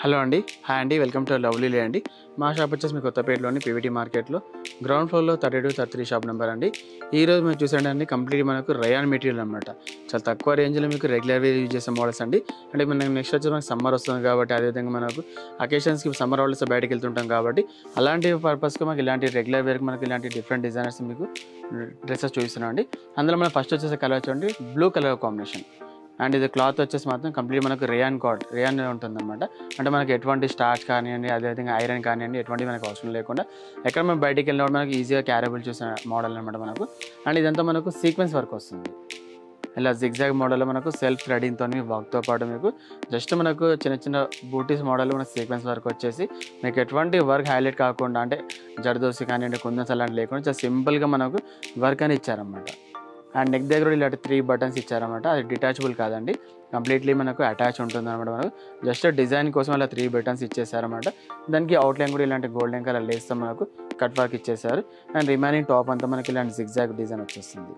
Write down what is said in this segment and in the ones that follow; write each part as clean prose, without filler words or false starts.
Hello అండి, hi అండి, welcome to లవ్లీలే అండి. మా షాప్ వచ్చేసి మీ కొత్తపేటలోని పీవీటీ మార్కెట్లో గ్రౌండ్ ఫ్లోర్లో 32, 33 షాప్ నెంబర్ అండి. ఈరోజు మీరు చూసేయండి కంప్లీట్ మనకు రయాన్ మెటీరియల్ అనమాట. చాలా తక్కువ రేంజ్లో మీకు రెగ్యులర్ వేర్ యూజ్ చేసే మోడల్స్ అండి. అంటే మనకి నెక్స్ట్ వచ్చి మనకు సమ్మర్ వస్తుంది కాబట్టి, అదేవిధంగా మనకు అకేషన్స్కి సమ్మర్ హాలిడేస్ బయటకు వెళ్తుంటాం కాబట్టి, అలాంటి పర్పస్కి మనకి ఇలాంటి రెగ్యులర్ వేర్కి మనకి ఇలాంటి డిఫరెంట్ డిజైనర్స్ మీకు డ్రెస్సెస్ చూపిస్తున్నాం అండి. అందులో మనం ఫస్ట్ వచ్చేసి కలర్ చూడండి, బ్లూ కలర్ కాంబినేషన్. అండ్ ఇది క్లాత్ వచ్చేసి మాత్రం కంప్లీట్ మనకు రేయాన్ ఉంటుందన్నమాట. అంటే మనకి ఎటువంటి స్టార్చ్ కానివ్వండి, అదేవిధంగా ఐరన్ కానివ్వండి, ఎటువంటి మనకు అవసరం లేకుండా ఎక్కడ మనం బయటికి వెళ్ళినప్పుడు మనకి ఈజీగా క్యారబుల్ చూసిన మోడల్ అనమాట మనకు. అండ్ ఇదంతా మనకు సీక్వెన్స్ వర్క్ వస్తుంది. ఇలా జిగ్జాగ్ మోడల్లో మనకు సెల్ఫ్ థ్రెడింగ్తో వర్క్తో పాటు మీకు జస్ట్ మనకు చిన్న చిన్న బూటీస్ మోడల్ మనకు సీక్వెన్స్ వర్క్ వచ్చేసి మీకు ఎటువంటి వర్క్ హైలైట్ కాకుండా, అంటే జర్దోసి కానివ్వండి, కుందన్స్ అలాంటి లేకుండా చాలా సింపుల్గా మనకు వర్క్ అని ఇచ్చారన్నమాట. అండ్ నెక్ దగ్గర ఇలాంటి 3 బటన్స్ ఇచ్చారన్నమాట. అది డిటాచబుల్ కాదండి, కంప్లీట్లీ మనకు అటాచ్ ఉంటుంది అనమాట. మనకు జస్ట్ డిజైన్ కోసం అలా 3 బటన్స్ ఇచ్చేసారన్నమాట. దానికి అవుట్లైన్ కూడా ఇలాంటి గోల్డెన్ కలర్ లేస్తో మనకు కట్ వర్క్ ఇచ్చేసారు. అండ్ రిమైనింగ్ టాప్ అంతా మనకి ఇలాంటి జిగ్జాగ్ డిజైన్ వచ్చేస్తుంది.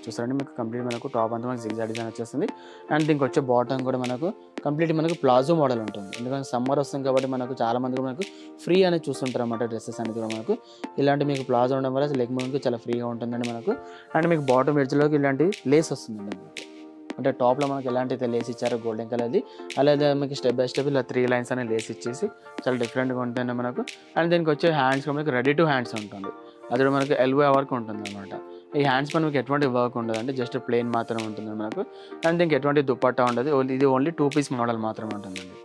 చూసారండి, మీకు కంప్లీట్ మనకు టాప్ అంతా మనకు జిగ్జాగ్ డిజైన్ వచ్చేస్తుంది. అండ్ దీనికి వచ్చే బాటమ్ కూడా మనకు కంప్లీట్ మనకు ప్లాజో మోడల్ ఉంటుంది. ఎందుకంటే సమ్మర్ వస్తుంది కాబట్టి మనకు చాలామంది కూడా మనకు ఫ్రీ అనేది చూస్తుంటారు అన్నమాట. డ్రెస్సెస్ అనేది కూడా మనకు ఇలాంటి మీకు ప్లాజో ఉండడం వల్ల లెగ్ మనకు చాలా ఫ్రీగా ఉంటుందండి మనకు. అండ్ మీకు బాటమ్ ఎడ్జ్లోకి ఇలాంటి లేస్ వస్తుందండి. అంటే టాప్లో మనకి ఎలాంటి లేస్ ఇచ్చారో గోల్డెన్ కలర్ది, అలాగే మీకు స్టెప్ బై స్టెప్ ఇలా 3 లైన్స్ అనేది లేస్ ఇచ్చేసి చాలా డిఫరెంట్గా ఉంటుంది మనకు. అండ్ దీనికి వచ్చే హ్యాండ్స్ మనకి రెడీ టు హ్యాండ్స్ ఉంటుంది. అది కూడా మనకు ఎల్బో వరకు ఉంటుంది అనమాట. ఈ హ్యాండ్స్ పైన మీకు ఎటువంటి వర్క్ ఉండదు అండి, జస్ట్ ప్లెయిన్ మాత్రమే ఉంటుంది మనకు. అండ్ దీనికి ఎటువంటి దుపట్టా ఉండదు, ఇది ఓన్లీ 2 పీస్ మోడల్ మాత్రమే ఉంటుందండి.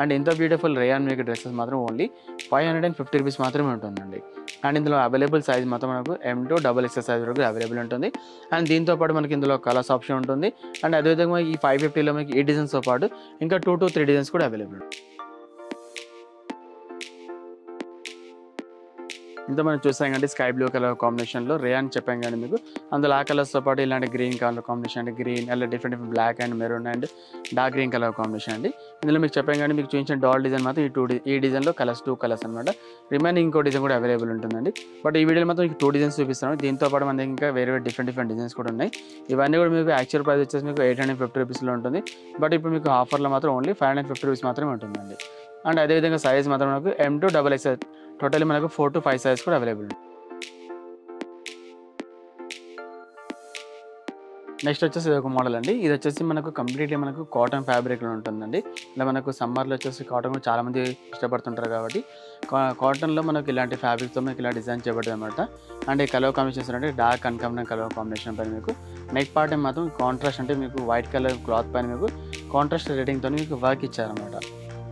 అండ్ ఇంత బ్యూటిఫుల్ రేయాన్ మీకు డ్రెస్సెస్ మాత్రం ఓన్లీ 550 రూపీస్ మాత్రమే ఉంటుందండి. అండ్ ఇందులో అవైలబుల్ సైజ్ మొత్తం మనకు M2 XXL సైజ్ వరకు అవైలబుల్ ఉంటుంది. అండ్ దీంతో పాటు మనకి ఇందులో కలర్స్ ఆప్షన్ ఉంటుంది. అండ్ అదేవిధంగా ఈ 550లో మీకు ఈ డిజైన్స్తో పాటు ఇంకా 2 to 3 డిజైన్స్ కూడా అవైలబుల్ ఉంటుంది. ఇంత మనం చూసాం కండి స్కై బ్లూ కలర్ కాంబినేషన్లో రేయాన్ చెప్పాం కానీ మీకు. అందులో ఆ కలర్స్తో పాటు ఇలాంటి గ్రీన్ కలర్ కాంబినేషన్, అంటే గ్రీన్ అలా different black and maroon and dark green colour combination అండి. ఇందులో మీకు చెప్పాం కానీ మీకు చూపించిన డాల్ డిజైన్ మాత్రం ఈ డిజైన్లో కలర్స్ 2 కలర్స్ అనమాట. రిమైనింగ్ ఇంకో డిజైన్ కూడా అవైలబుల్ ఉంటుందండి. బట్ ఈ వీడియోలో మాత్రం మీకు 2 డిజైన్స్ చూపిస్తాను. దీంతో పాటు మన ఇంకా వేరే డిఫరెంట్ డిజైన్స్ కూడా ఉన్నాయి. ఇవన్నీ కూడా మీకు యాక్చువల్ ప్రైస్ వచ్చేసి మీకు 850 రూపీస్లో ఉంటుంది. బట్ ఇప్పుడు మీకు ఆఫర్లో మాత్రం ఓన్లీ 550 రూపీస్ మాత్రమే ఉంటుందండి. అండ్ అదేవిధంగా సైజ్ మాత్రం మనకు M2 XXL, టోటల్లీ మనకు 4 to 5 సైజ్ కూడా అవైలబుల్ ఉంది. నెక్స్ట్ వచ్చేసి ఇది ఒక మోడల్ అండి. ఇది వచ్చేసి మనకు కంప్లీట్లీ మనకు కాటన్ ఫ్యాబ్రిక్లో ఉంటుందండి. ఇలా మనకు సమ్మర్లో వచ్చేసి కాటన్ కూడా చాలామంది ఇష్టపడుతుంటారు కాబట్టి కాటన్లో మనకు ఇలాంటి ఫ్యాబ్రిక్తో మనకి ఇలా డిజైన్ చేయబడింది అనమాట. అండ్ ఈ కలర్ కాంబినేషన్స్ అంటే డార్క్ అన్కమన్ కలర్ కాంబినేషన్ పైన మీకు నెక్ పార్ట్ మాత్రం కాంట్రాస్ట్, అంటే మీకు వైట్ కలర్ క్లాత్ పైన మీకు కాంట్రాస్ట్ రేటింగ్తో మీకు వర్క్ ఇచ్చారనమాట.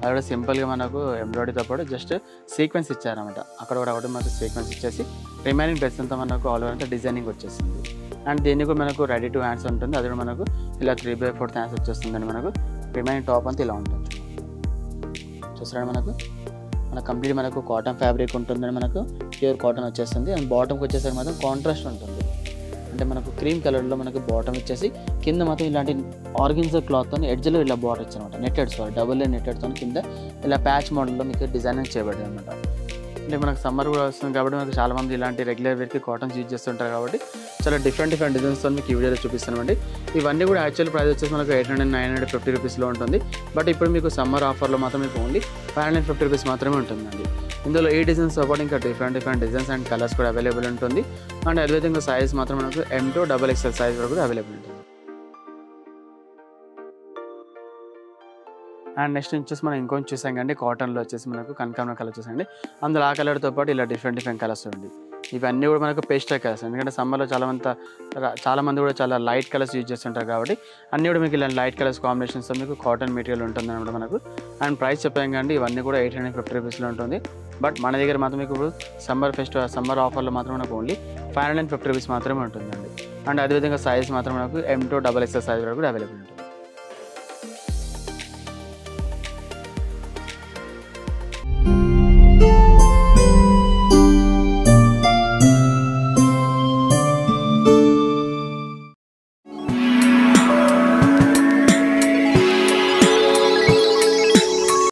అది కూడా సింపుల్గా మనకు ఎంబ్రాయిడరీతో పాటు జస్ట్ సీక్వెన్స్ ఇచ్చారనమాట. అక్కడ కూడా ఒకటి మనకు సీక్వెన్స్ ఇచ్చేసి రిమైనింగ్ డ్రెస్ అంతా మనకు ఆల్ ఓవర్ అంతా డిజైనింగ్ వచ్చేసింది. అండ్ దీన్ని కూడా మనకు రెడీ టు హ్యాండ్స్ ఉంటుంది. అది కూడా మనకు ఇలా 3/4 హ్యాండ్స్ వచ్చేస్తుందండి. మనకు రిమైనింగ్ టాప్ అంతా ఇలా ఉంటుంది. చూస్తారండి, మనకు కంప్లీట్ మనకు కాటన్ ఫ్యాబ్రిక్ ఉంటుందండి. మనకు ప్యూర్ కాటన్ వచ్చేస్తుంది. అండ్ బాటమ్కి వచ్చేసరికి మాత్రం కాంట్రాస్ట్ ఉంటుంది. అంటే మనకు క్రీమ్ కలర్లో మనకు బాటమ్ ఇచ్చేసి కింద మాత్రం ఇలాంటి ఆర్గెన్జా క్లాత్తో ఎడ్జ్లో ఇలా బాటర్ ఇచ్చారనమాట. నెట్టెడ్ డబుల్ నెట్టెడ్తో కింద ఇలా ప్యాచ్ మోడల్లో మీకు డిజైనింగ్ చేయబడింది అనమాట. అంటే మనకు సమ్మర్ కూడా వస్తుంది కాబట్టి మనకు చాలామంది ఇలాంటి రెగ్యులర్ వేర్కి కాటన్స్ యూజ్ చేస్తుంటారు కాబట్టి చాలా డిఫరెంట్ డిజైన్స్తో మీకు ఈ వీడియోలో చూపిస్తామండి. ఇవన్నీ కూడా యాక్చువల్ ప్రైస్ వచ్చేసి మనకు 800-950 రూపీస్లో ఉంటుంది. బట్ ఇప్పుడు మీకు సమ్మర్ ఆఫర్లో మాత్రం మీకు ఓన్లీ 550 రూపీస్ మాత్రమే ఉంటుందండి. ఇందులో ఈ డిజైన్స్తో పాటు ఇంకా డిఫరెంట్ డిజైన్స్ అండ్ కలర్స్ కూడా అవైలబుల్ ఉంటుంది. అండ్ అదేవిధంగా సైజ్ మాత్రం మనకు M2 XXL సైజ్ వరకు కూడా అవైలబుల్ ఉంటుంది. అండ్ నెక్స్ట్ వచ్చేసి మనం ఇంకొంచెం చూసాం కండి కాటన్లో వచ్చేసి మనకు కనకాంబరం కలర్ చూసండి. అందులో ఆ కలర్తో పాటు ఇలా డిఫరెంట్ కలర్స్ ఉంది. ఇవన్నీ కూడా మనకు పేస్టల్ కలర్స్, ఎందుకంటే సమ్మర్లో చాలామంది కూడా చాలా లైట్ కలర్స్ యూజ్ చేస్తుంటారు కాబట్టి అన్నీ కూడా మీకు ఇలా లైట్ కలర్స్ కాంబినేషన్స్తో మీకు కాటన్ మెటీరియల్ ఉంటుంది అనమాట మనకు. అండ్ ప్రైస్ చెప్పాం కండి ఇవన్నీ కూడా 850 రూపీస్లో ఉంటుంది. బట్ మన దగ్గర మాత్రం మీకు ఇప్పుడు సమ్మర్ ఆఫర్లో మాత్రం మనకు ఓన్లీ 550 రూపీస్ మాత్రమే ఉంటుందండి. అండ్ అదేవిధంగా సైజ్ మాత్రం మనకు M2 XXL సైజ్ వరకు కూడా అవైలబుల్ ఉంటుంది.